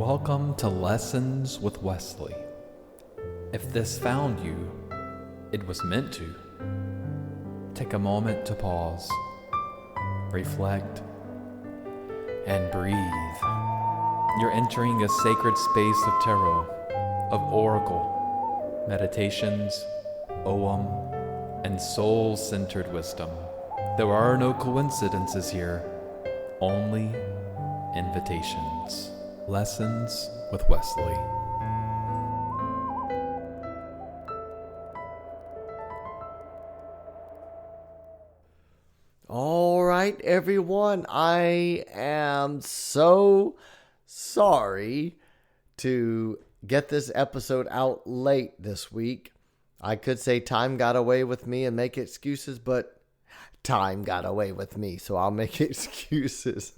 Welcome to Lessons with Wesley. If this found you, it was meant to. Take a moment to pause, reflect, and breathe. You're entering a sacred space of tarot, of oracle, meditations, ogham, and soul-centered wisdom. There are no coincidences here, only invitations. Lessons with Wesley. All right, everyone. I am so sorry to get this episode out late this week. I could say time got away with me and make excuses, but time got away with me, so I'll make excuses.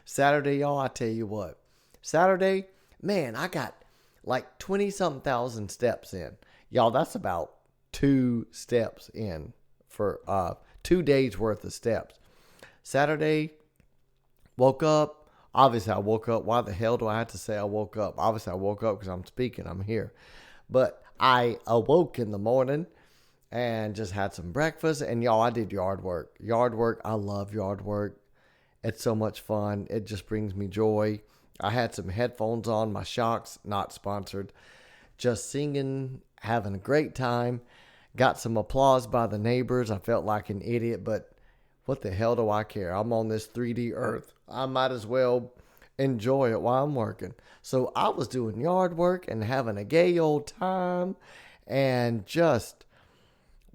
Saturday, y'all, I tell you what. Saturday, man, I got like 20-something thousand steps in. Y'all, that's about 2 steps in for 2 days worth of steps. Saturday, woke up. Obviously, I woke up. Why the hell do I have to say I woke up? Obviously, I woke up because I'm speaking. I'm here. But I awoke in the morning and just had some breakfast. And y'all, I did yard work. Yard work, I love yard work. It's so much fun. It just brings me joy. I had some headphones on, my Shocks, not sponsored. Just singing, having a great time. Got some applause by the neighbors. I felt like an idiot, but what the hell do I care? I'm on this 3D earth. I might as well enjoy it while I'm working. So I was doing yard work and having a gay old time and just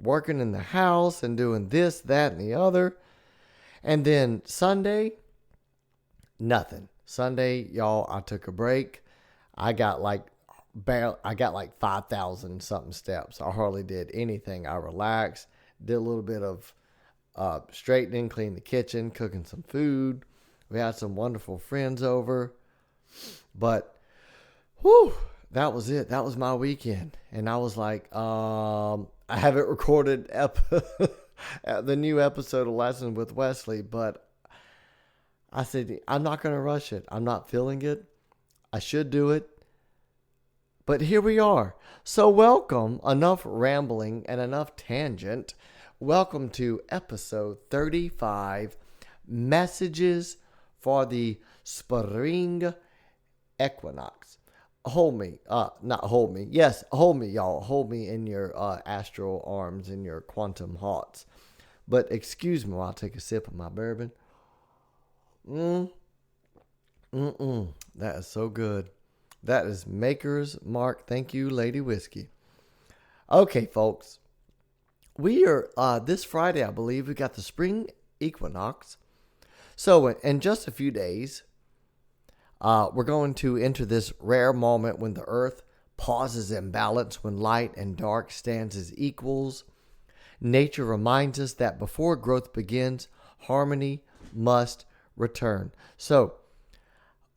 working in the house and doing this, that, and the other. And then Sunday, nothing. Sunday, y'all, I took a break. I got like 5,000 something steps. I hardly did anything. I relaxed, did a little bit of straightening, cleaned the kitchen, cooking some food. We had some wonderful friends over. But, whew, that was it. That was my weekend. And I was like, I haven't recorded the new episode of Lessons with Wesley, but I said, I'm not going to rush it. I'm not feeling it. I should do it. But here we are. So welcome, enough rambling and enough tangent. Welcome to episode 35, Messages for the Spring Equinox. Hold me, not hold me. Yes, hold me, y'all. Hold me in your astral arms, in your quantum hearts. But excuse me while I take a sip of my bourbon. That is so good. That is Maker's Mark. Thank you, Lady Whiskey. Okay, folks. We are, this Friday, I believe, we got the Spring Equinox. So, in just a few days, we're going to enter this rare moment when the earth pauses in balance, when light and dark stands as equals. Nature reminds us that before growth begins, harmony must return. So,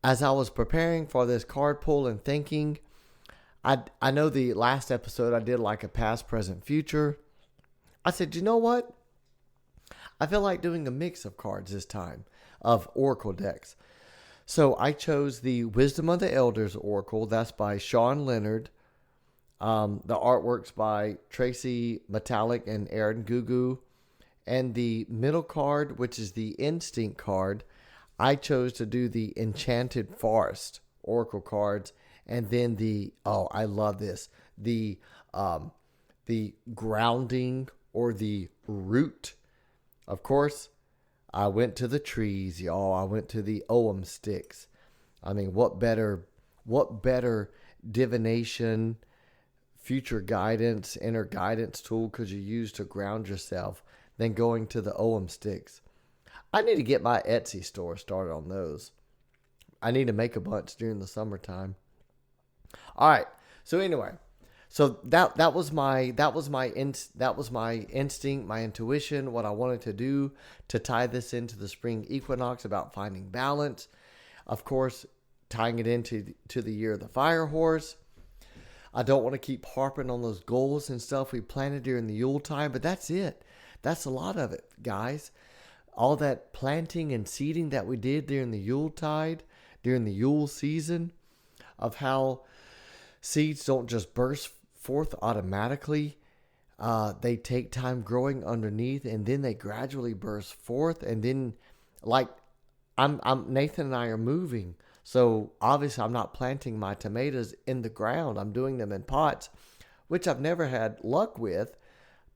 as I was preparing for this card pull and thinking, I know the last episode I did like a past, present, future. I said, you know what? I feel like doing a mix of cards this time, of oracle decks. So I chose the Wisdom of the Elders Oracle. That's by Sean Leonard. The artwork's by Tracy Metallic and Aaron Gugu. And the middle card, which is the Instinct card, I chose to do the Enchanted Forest Oracle cards. And then I love this, the Grounding or the Root. Of course, I went to the trees, y'all. I went to the ogham sticks. I mean, what better divination, future guidance, inner guidance tool could you use to ground yourself than going to the ogham sticks? I need to get my Etsy store started on those. I need to make a bunch during the summertime. All right. So anyway, so that was my instinct, my intuition, what I wanted to do to tie this into the Spring Equinox about finding balance. Of course, tying it into the year of the fire horse. I don't want to keep harping on those goals and stuff we planted during the Yuletide, but that's it. That's a lot of it, guys. All that planting and seeding that we did during the Yuletide during the Yule season of how seeds don't just burst forth automatically. They take time growing underneath, and then they gradually burst forth. And then, like, I'm Nathan and I are moving, so obviously I'm not planting my tomatoes in the ground. I'm doing them in pots, which I've never had luck with.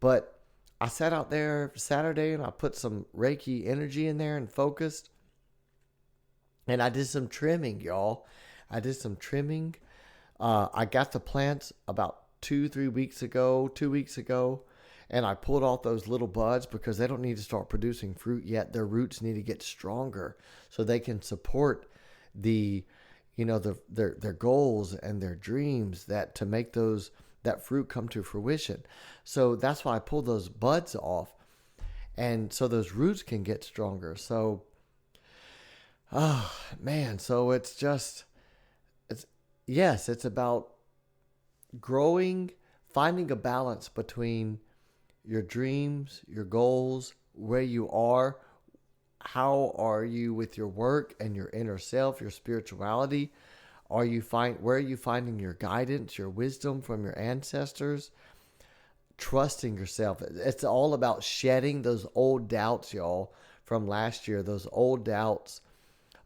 But I sat out there Saturday and I put some Reiki energy in there and focused. And I did some trimming, y'all. I did some trimming. I got the plants about 2 weeks ago, and I pulled off those little buds because they don't need to start producing fruit yet. Their roots need to get stronger so they can support their goals and their dreams to make that fruit come to fruition. So that's why I pulled those buds off, and so those roots can get stronger. So, oh man, so it's about growing, finding a balance between your dreams, your goals, where you are, how are you with your work and your inner self, your spirituality. Where are you finding your guidance, your wisdom from your ancestors? Trusting yourself. It's all about shedding those old doubts, y'all, from last year, those old doubts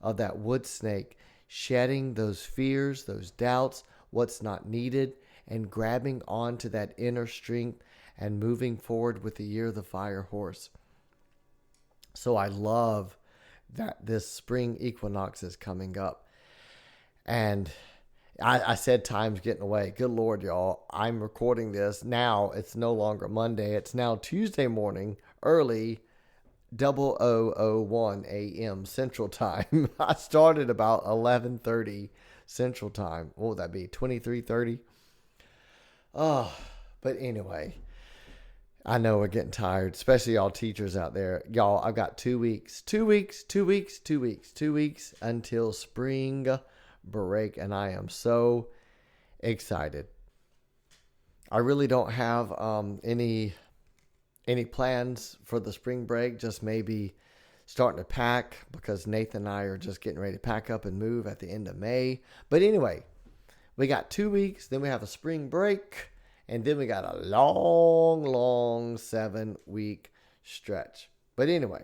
of that wood snake, shedding those fears, those doubts, what's not needed, and grabbing onto that inner strength and moving forward with the year of the fire horse. So I love that this spring equinox is coming up. And I said time's getting away. Good Lord, y'all. I'm recording this now. It's no longer Monday. It's now Tuesday morning, early 00:01 a.m. Central Time. I started about 11:30 Central Time. What would that be? 23:30? Oh, but anyway, I know we're getting tired, especially y'all teachers out there. Y'all, I've got 2 weeks until spring break, and I am so excited. I really don't have any plans for the spring break, just maybe starting to pack because Nathan and I are just getting ready to pack up and move at the end of May. But anyway, we got 2 weeks, then we have a spring break, and then we got a long 7-week stretch. But anyway,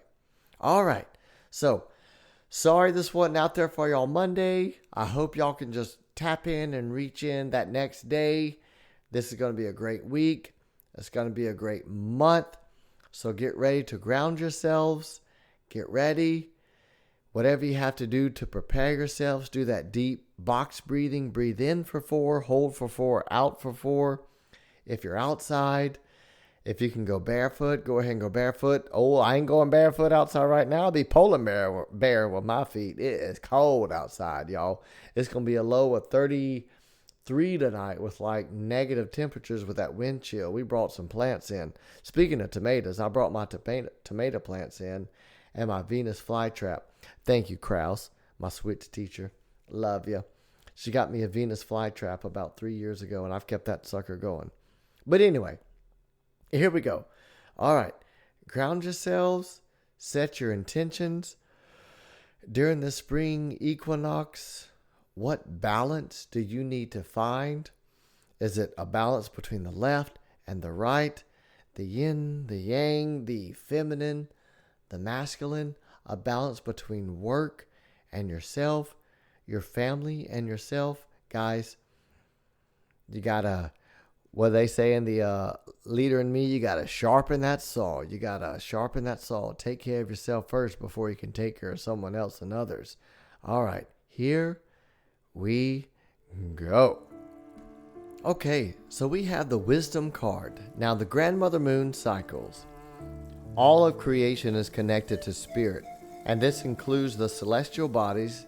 all right. So, sorry this wasn't out there for y'all Monday. I hope y'all can just tap in and reach in that next day. This is going to be a great week. It's going to be a great month. So get ready to ground yourselves. Get ready. Whatever you have to do to prepare yourselves, do that deep box breathing. Breathe in for 4, hold for 4, out for 4. If you're outside, if you can go barefoot, go ahead and go barefoot. Oh, I ain't going barefoot outside right now. I'll be polar bear with my feet. It is cold outside, y'all. It's going to be a low of 33 tonight with like negative temperatures with that wind chill. We brought some plants in. Speaking of tomatoes, I brought my tomato plants in and my Venus flytrap. Thank you, Kraus, my switch teacher. Love you. She got me a Venus flytrap about 3 years ago, and I've kept that sucker going. But anyway, here we go. All right. Ground yourselves. Set your intentions. During the spring equinox, what balance do you need to find? Is it a balance between the left and the right? The yin, the yang, the feminine, the masculine? A balance between work and yourself, your family and yourself? Guys, you gotta, what they say in the Leader in Me, you gotta sharpen that saw. You gotta sharpen that saw. Take care of yourself first before you can take care of someone else and others. All right, here we go. Okay, so we have the wisdom card. Now, the grandmother moon cycles. All of creation is connected to spirit, and this includes the celestial bodies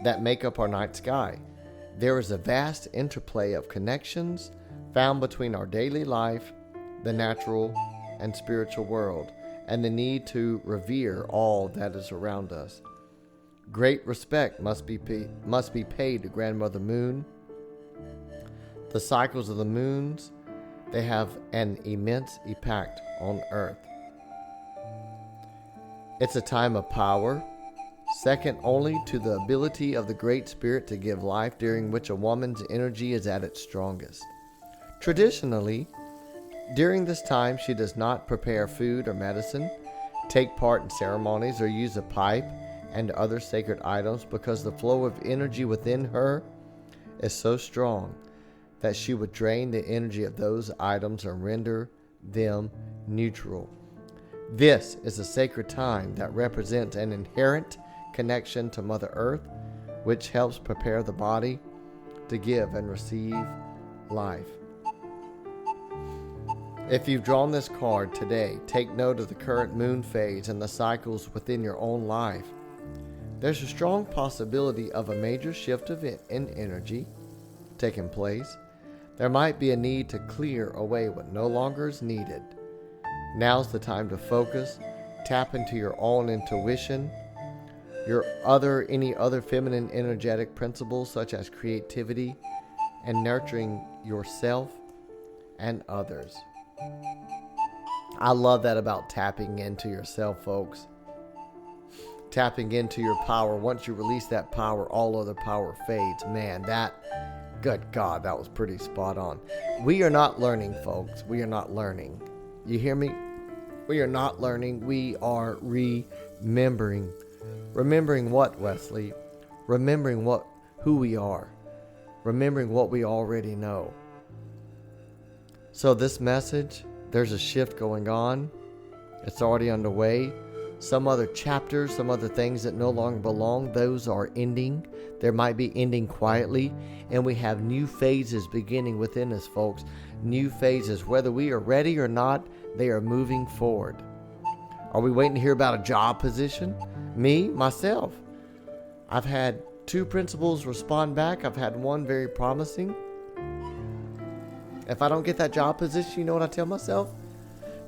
that make up our night sky. There is a vast interplay of connections found between our daily life, the natural and spiritual world, and the need to revere all that is around us. Great respect must be paid to Grandmother Moon. The cycles of the moons, they have an immense impact on Earth. It's a time of power, second only to the ability of the Great Spirit to give life, during which a woman's energy is at its strongest. Traditionally, during this time, she does not prepare food or medicine, take part in ceremonies, or use a pipe and other sacred items, because the flow of energy within her is so strong that she would drain the energy of those items and render them neutral. This is a sacred time that represents an inherent connection to Mother Earth, which helps prepare the body to give and receive life. If you've drawn this card today, take note of the current moon phase and the cycles within your own life. There's a strong possibility of a major shift in energy taking place. There might be a need to clear away what no longer is needed. Now's the time to focus, tap into your own intuition, any other feminine energetic principles such as creativity and nurturing yourself and others. I love that about tapping into yourself, folks. Tapping into your power. Once you release that power, all other power fades. Man, good God, that was pretty spot on. We are not learning, folks. We are not learning. You hear me? We are not learning. We are remembering. Remembering what, Wesley? Remembering who we are. Remembering what we already know. So this message, there's a shift going on. It's already underway. Some other chapters, some other things that no longer belong, those are ending. There might be ending quietly. And we have new phases beginning within us, folks. New phases. Whether we are ready or not, they are moving forward. Are we waiting to hear about a job position? Myself. I've had 2 principals respond back. I've had one very promising. If I don't get that job position, you know what I tell myself?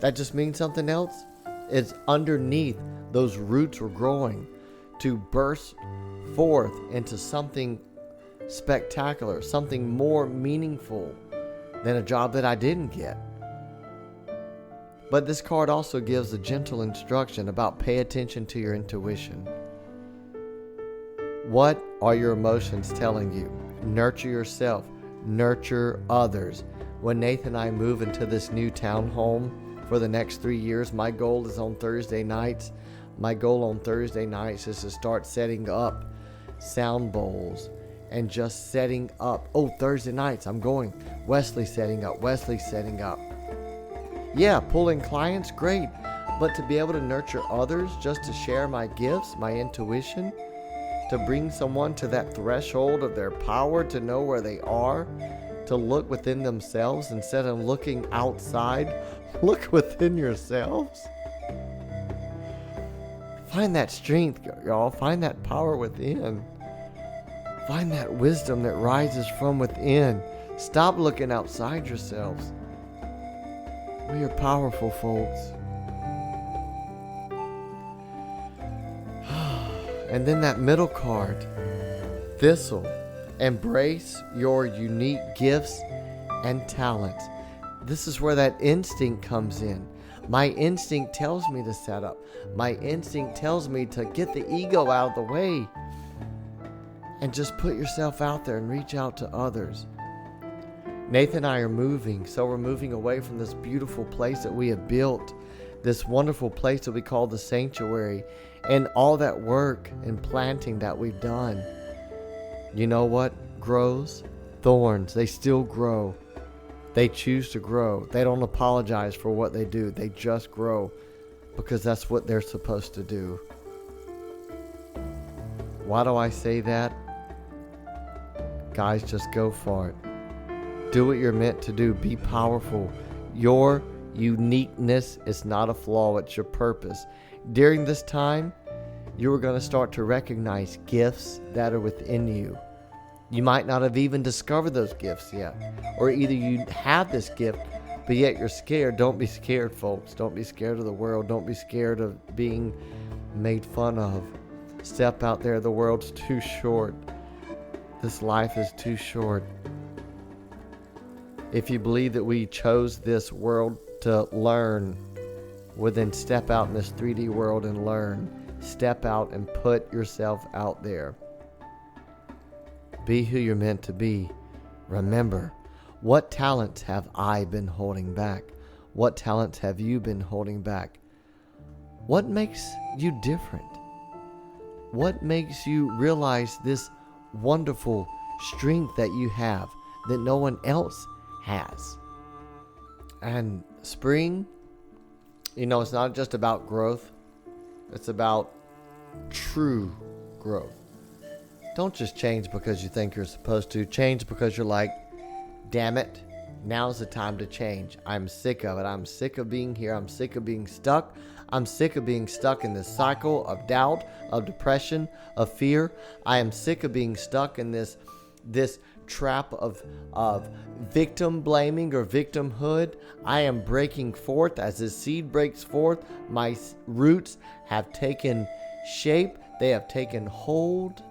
That just means something else. It's underneath those roots were growing to burst forth into something spectacular, something more meaningful than a job that I didn't get. But this card also gives a gentle instruction about pay attention to your intuition. What are your emotions telling you? Nurture yourself. Nurture others. When Nathan and I move into this new townhome for the next 3 years, my goal is on Thursday nights. My goal on Thursday nights is to start setting up sound bowls and just setting up. Thursday nights I'm going. Wesley's setting up. Yeah, pulling clients, great. But to be able to nurture others, just to share my gifts, my intuition, to bring someone to that threshold of their power, to know where they are, to look within themselves instead of looking outside. Look within yourselves. Find that strength, y'all. Find that power within. Find that wisdom that rises from within. Stop looking outside yourselves. We are powerful, folks. And then that middle card, Thistle. Embrace your unique gifts and talents. This is where that instinct comes in. My instinct tells me to set up. My instinct tells me to get the ego out of the way and just put yourself out there and reach out to others. Nathan and I are moving, so we're moving away from this beautiful place that we have built, this wonderful place that we call the sanctuary, and all that work and planting that we've done. You know what grows? Thorns. They still grow. They choose to grow. They don't apologize for what they do. They just grow because that's what they're supposed to do. Why do I say that? Guys, just go for it. Do what you're meant to do. Be powerful. Your uniqueness is not a flaw. It's your purpose. During this time, you are going to start to recognize gifts that are within you. You might not have even discovered those gifts yet. Or either you have this gift, but yet you're scared. Don't be scared, folks. Don't be scared of the world. Don't be scared of being made fun of. Step out there. The world's too short. This life is too short. If you believe that we chose this world to learn, well then step out in this 3D world and learn. Step out and put yourself out there. Be who you're meant to be. Remember, what talents have I been holding back? What talents have you been holding back? What makes you different? What makes you realize this wonderful strength that you have that no one else has? And spring, it's not just about growth. It's about true growth. Don't just change because you think you're supposed to. Change because you're like, damn it, now's the time to change. I'm sick of it. I'm sick of being here. I'm sick of being stuck. I'm sick of being stuck in this cycle of doubt, of depression, of fear. I am sick of being stuck in this trap of victim blaming or victimhood. I am breaking forth. As the seed breaks forth, my roots have taken shape. They have taken hold.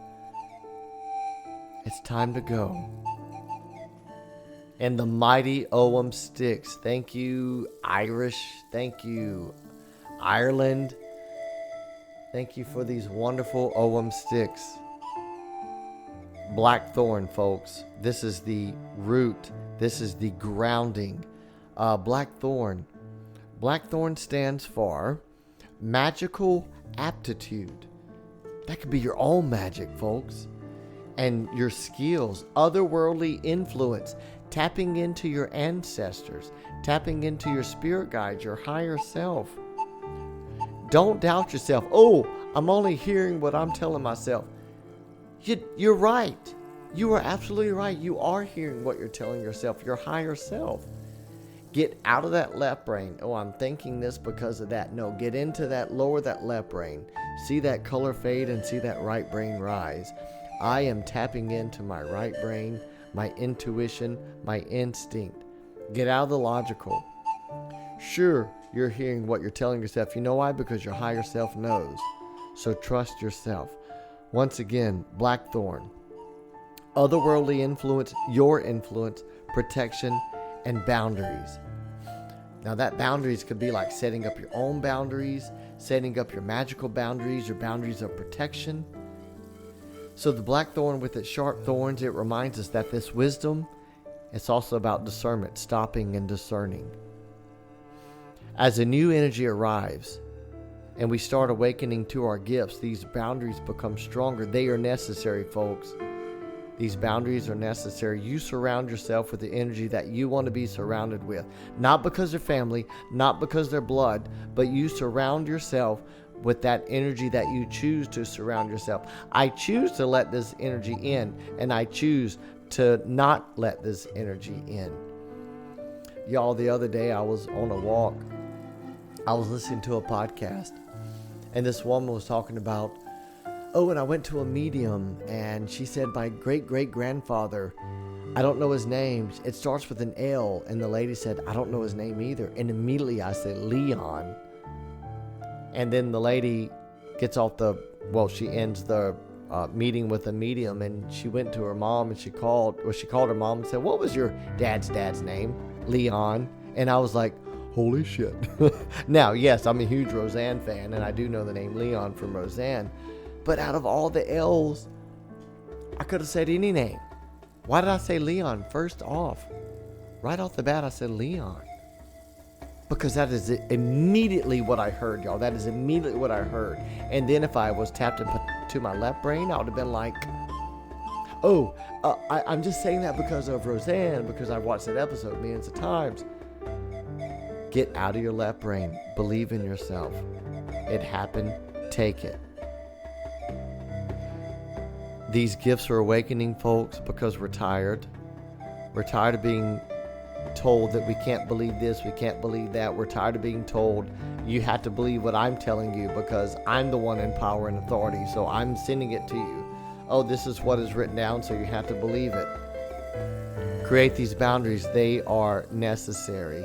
It's time to go. And the mighty Ogham sticks. Thank you, Irish. Thank you, Ireland. Thank you for these wonderful Ogham sticks. Blackthorn, folks. This is the root. This is the grounding. Blackthorn. Blackthorn stands for magical aptitude. That could be your own magic, folks. And your skills, otherworldly influence, tapping into your ancestors, tapping into your spirit guides, your higher self. Don't doubt yourself. Oh, I'm only hearing what I'm telling myself. You're right. You are absolutely right. You are hearing what you're telling yourself, your higher self. Get out of that left brain. Oh, I'm thinking this because of that. No, get into that, lower that left brain. See that color fade and see that right brain rise. I am tapping into my right brain, my intuition, my instinct. Get out of the logical. Sure, you're hearing what you're telling yourself. You know why? Because your higher self knows. So trust yourself. Once again, Blackthorn. Otherworldly influence, your influence, protection, and boundaries. Now that boundaries could be like setting up your own boundaries, setting up your magical boundaries, your boundaries of protection. So the blackthorn with its sharp thorns, it reminds us that this wisdom, it's also about discernment, stopping and discerning. As a new energy arrives and we start awakening to our gifts, these boundaries become stronger. They are necessary, folks. These boundaries are necessary. You surround yourself with the energy that you want to be surrounded with. Not because they're family, not because they're blood, but you surround yourself with that energy that you choose to surround yourself. I choose to let this energy in, and I choose to not let this energy in. Y'all, the other day I was on a walk. I was listening to a podcast, and this woman was talking about, and I went to a medium, and she said, my great-great-grandfather, I don't know his name. It starts with an L. And the lady said, I don't know his name either. And immediately I said, Leon. And then the lady gets off she ends the meeting with a medium, and she went to her mom, and she called her mom and said, what was your dad's name? Leon. And I was like, holy shit. Now, yes, I'm a huge Roseanne fan, and I do know the name Leon from Roseanne. But out of all the L's, I could have said any name. Why did I say Leon first off? Right off the bat, I said Leon. Because that is immediately what I heard, y'all. That is immediately what I heard. And then if I was tapped into my left brain, I would have been like, I'm just saying that because of Roseanne, because I've watched that episode millions of times. Get out of your left brain. Believe in yourself. It happened. Take it. These gifts are awakening, folks, because we're tired. We're tired of being told that we can't believe this, we can't believe that. We're tired of being told you have to believe what I'm telling you because I'm the one in power and authority, so I'm sending it to you. Oh, this is what is written down, so you have to believe it. Create these boundaries. They are necessary.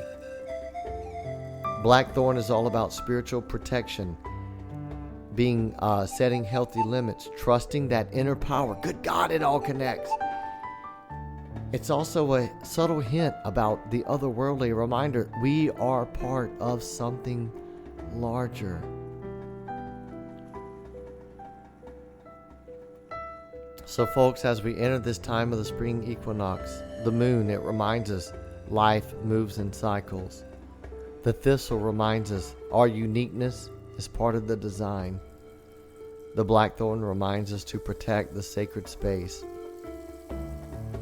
Blackthorn is all about spiritual protection, setting healthy limits, trusting that inner power. Good God, it all connects. It's also a subtle hint about the otherworldly reminder. We are part of something larger. So, folks, as we enter this time of the spring equinox, the moon, it reminds us life moves in cycles. The thistle reminds us our uniqueness is part of the design. The blackthorn reminds us to protect the sacred space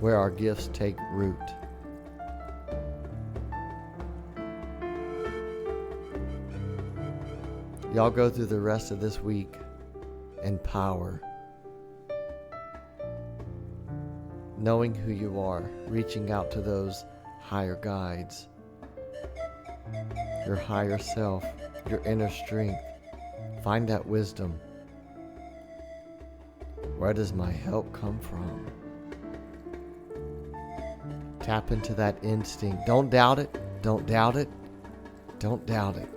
where our gifts take root. Y'all go through the rest of this week in power, knowing who you are, reaching out to those higher guides, your higher self, your inner strength. Find that wisdom. Where does my help come from? Tap into that instinct. Don't doubt it. Don't doubt it. Don't doubt it.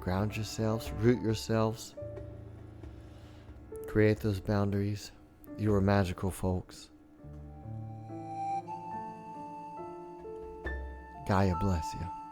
Ground yourselves, root yourselves, create those boundaries. You are magical, folks. Gaia bless you.